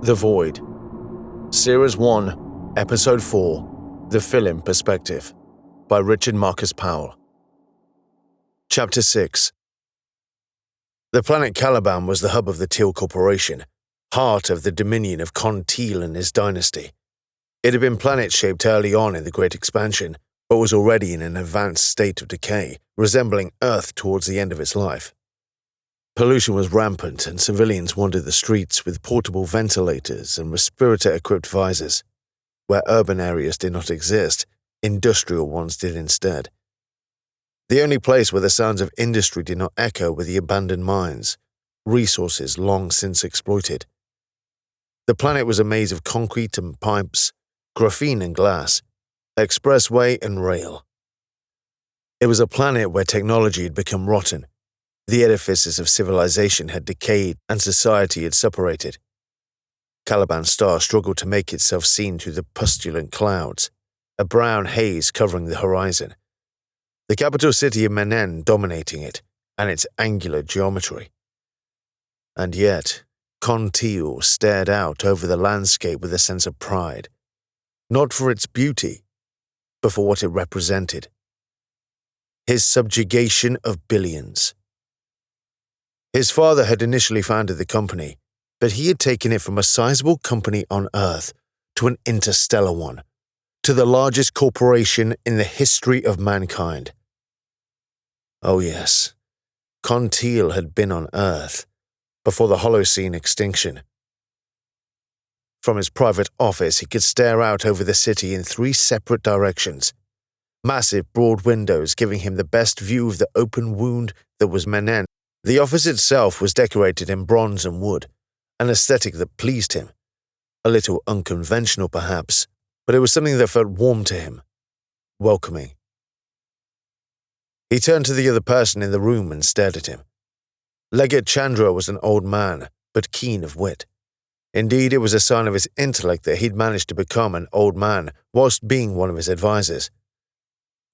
The Void. Series 1, Episode 4, The Fillim Perspective, by Richard Marcus Powell. Chapter 6. The planet Caliban was the hub of the Teel Corporation, heart of the dominion of Conn Teel and his dynasty. It had been planet-shaped early on in the Great Expansion, but was already in an advanced state of decay, resembling Earth towards the end of its life. Pollution was rampant, and civilians wandered the streets with portable ventilators and respirator-equipped visors. Where urban areas did not exist, industrial ones did instead. The only place where the sounds of industry did not echo were the abandoned mines, resources long since exploited. The planet was a maze of concrete and pipes, graphene and glass, expressway and rail. It was a planet where technology had become rotten. The edifices of civilization had decayed and society had separated. Caliban's star struggled to make itself seen through the pustulant clouds, a brown haze covering the horizon. The capital city of Millennia dominating it, and its angular geometry. And yet, Conn Teel stared out over the landscape with a sense of pride, not for its beauty, but for what it represented. His subjugation of billions. His father had initially founded the company, but he had taken it from a sizable company on Earth to an interstellar one, to the largest corporation in the history of mankind. Oh yes, Conn Teel had been on Earth before the Holocene extinction. From his private office, he could stare out over the city in 3 separate directions, massive broad windows giving him the best view of the open wound that was Millennia. The office itself was decorated in bronze and wood, an aesthetic that pleased him. A little unconventional, perhaps, but it was something that felt warm to him, welcoming. He turned to the other person in the room and stared at him. Legat Chandra was an old man, but keen of wit. Indeed, it was a sign of his intellect that he'd managed to become an old man whilst being one of his advisors.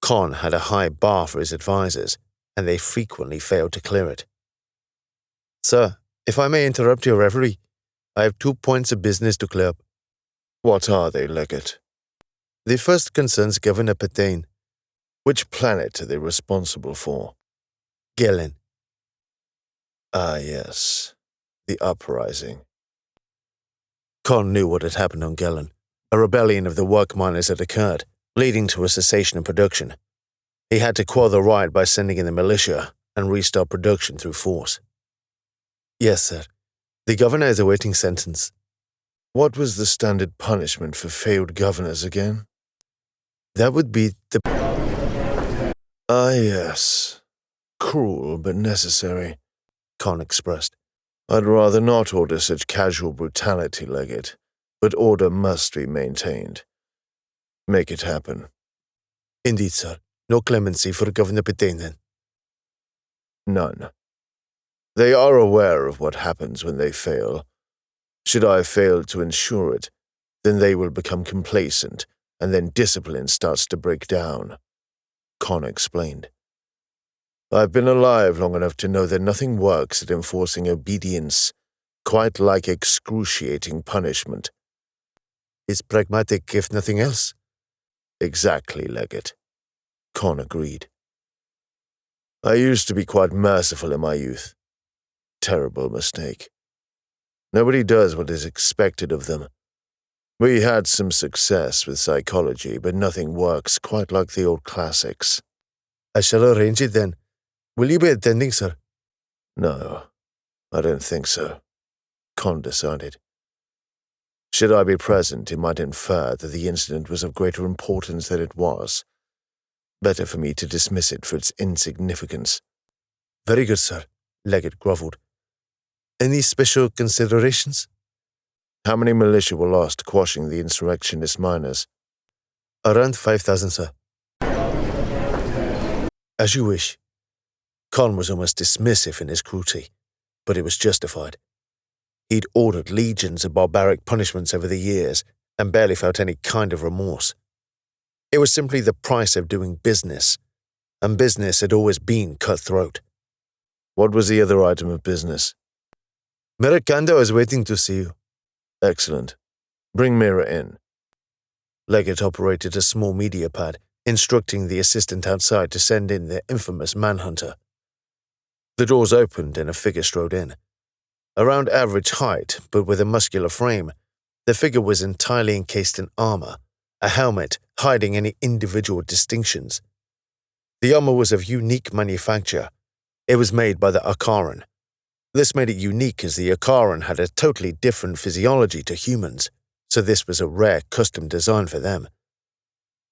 Conn had a high bar for his advisors, and they frequently failed to clear it. Sir, if I may interrupt your reverie, I have 2 points of business to clear up. What are they, Legat? The first concerns Governor Patain. Which planet are they responsible for? Gelen. Ah, yes. The uprising. Conn knew what had happened on Gelen. A rebellion of the work miners had occurred, leading to a cessation of production. He had to quell the riot by sending in the militia and restart production through force. Yes, sir. The governor is awaiting sentence. What was the standard punishment for failed governors again? That would be the... Ah, yes. Cruel but necessary, Conn expressed. I'd rather not order such casual brutality, Legat, but order must be maintained. Make it happen. Indeed, sir. No clemency for Governor Patain, then? None. They are aware of what happens when they fail. Should I fail to ensure it, then they will become complacent, and then discipline starts to break down, Conn explained. I've been alive long enough to know that nothing works at enforcing obedience, quite like excruciating punishment. It's pragmatic, if nothing else. Exactly, Legat. Conn agreed. I used to be quite merciful in my youth. Terrible mistake. Nobody does what is expected of them. We had some success with psychology, but nothing works quite like the old classics. I shall arrange it then. Will you be attending, sir? No, I don't think so, Conn decided. Should I be present, it might infer that the incident was of greater importance than it was. Better for me to dismiss it for its insignificance. Very good, sir, Legat grovelled. Any special considerations? How many militia were lost quashing the insurrectionist miners? Around 5,000, sir. As you wish. Conn was almost dismissive in his cruelty, but it was justified. He'd ordered legions of barbaric punishments over the years and barely felt any kind of remorse. It was simply the price of doing business, and business had always been cutthroat. What was the other item of business? Mira Candor is waiting to see you. Excellent. Bring Mira in. Legat operated a small media pad, instructing the assistant outside to send in the infamous manhunter. The doors opened and a figure strode in. Around average height, but with a muscular frame, the figure was entirely encased in armor, a helmet hiding any individual distinctions. The armor was of unique manufacture. It was made by the Akaran. This made it unique as the Akaran had a totally different physiology to humans, so this was a rare custom design for them.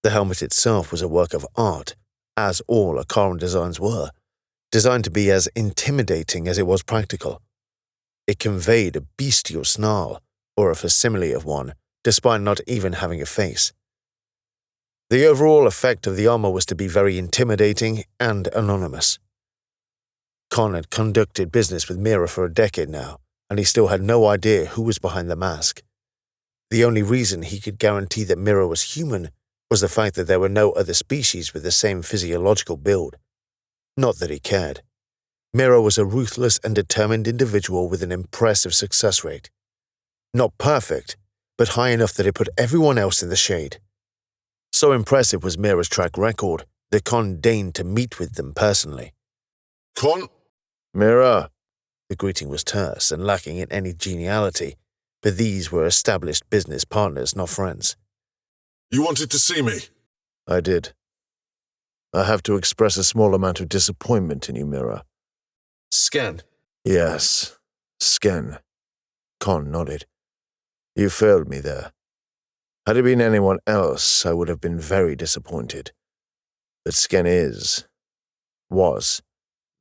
The helmet itself was a work of art, as all Akaran designs were, designed to be as intimidating as it was practical. It conveyed a bestial snarl, or a facsimile of one, despite not even having a face. The overall effect of the armor was to be very intimidating and anonymous. Conn had conducted business with Mira for a decade now, and he still had no idea who was behind the mask. The only reason he could guarantee that Mira was human was the fact that there were no other species with the same physiological build. Not that he cared. Mira was a ruthless and determined individual with an impressive success rate. Not perfect, but high enough that it put everyone else in the shade. So impressive was Mira's track record that Conn deigned to meet with them personally. Conn? Mira. The greeting was terse and lacking in any geniality, but these were established business partners, not friends. You wanted to see me? I did. I have to express a small amount of disappointment in you, Mira. Scan. Yes, Scan. Conn nodded. You failed me there. Had it been anyone else, I would have been very disappointed. But Scan was,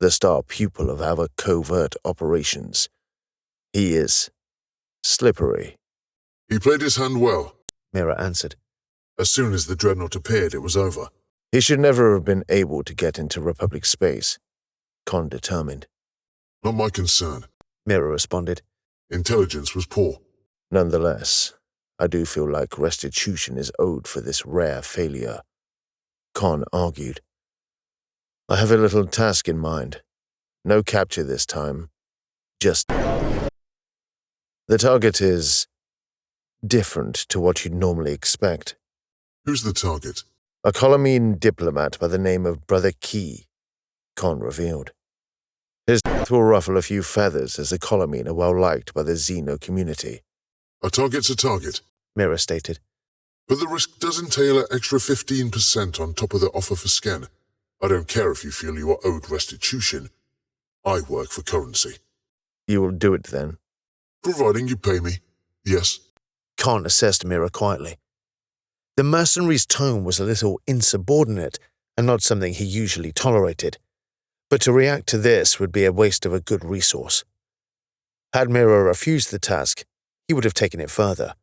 the star pupil of our covert operations. He is slippery. He played his hand well, Mira answered. As soon as the dreadnought appeared, it was over. He should never have been able to get into Republic space, Conn determined. Not my concern. Mira responded. Intelligence was poor. Nonetheless, I do feel like restitution is owed for this rare failure, Conn argued. I have a little task in mind. No capture this time. Just... The target is different to what you'd normally expect. Who's the target? A Colombian diplomat by the name of Brother Key, Conn revealed. His death will ruffle a few feathers as the Colombian are well liked by the xeno community. A target's a target, Mira stated. But the risk does entail an extra 15% on top of the offer for Scan. I don't care if you feel you are owed restitution. I work for currency. You will do it then? Providing you pay me, yes. Conn assessed Mira quietly. The mercenary's tone was a little insubordinate and not something he usually tolerated, but to react to this would be a waste of a good resource. Had Mira refused the task, he would have taken it further.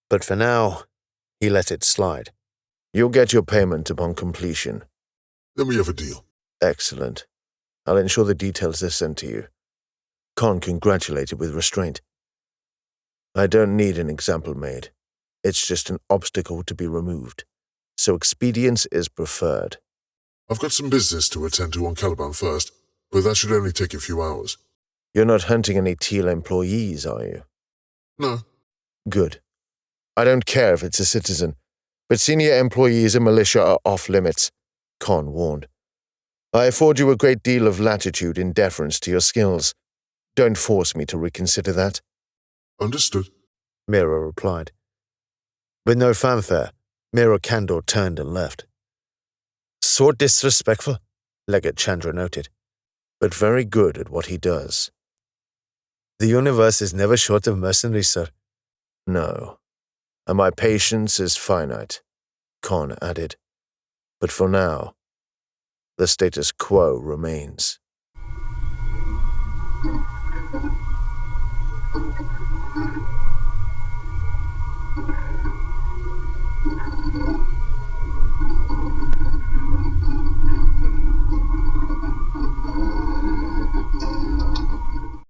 But for now, he let it slide. You'll get your payment upon completion. Then we have a deal. Excellent. I'll ensure the details are sent to you. Conn congratulated with restraint. I don't need an example made. It's just an obstacle to be removed. So expedience is preferred. I've got some business to attend to on Caliban first, but that should only take a few hours. You're not hunting any Teel employees, are you? No. Good. I don't care if it's a citizen, but senior employees and militia are off limits, Conn warned. I afford you a great deal of latitude in deference to your skills. Don't force me to reconsider that. Understood, Mira replied. With no fanfare, Mira Candor turned and left. So disrespectful, Legat Chandra noted. But very good at what he does. The universe is never short of mercenaries, sir. No. And my patience is finite, Conn added. But for now, the status quo remains.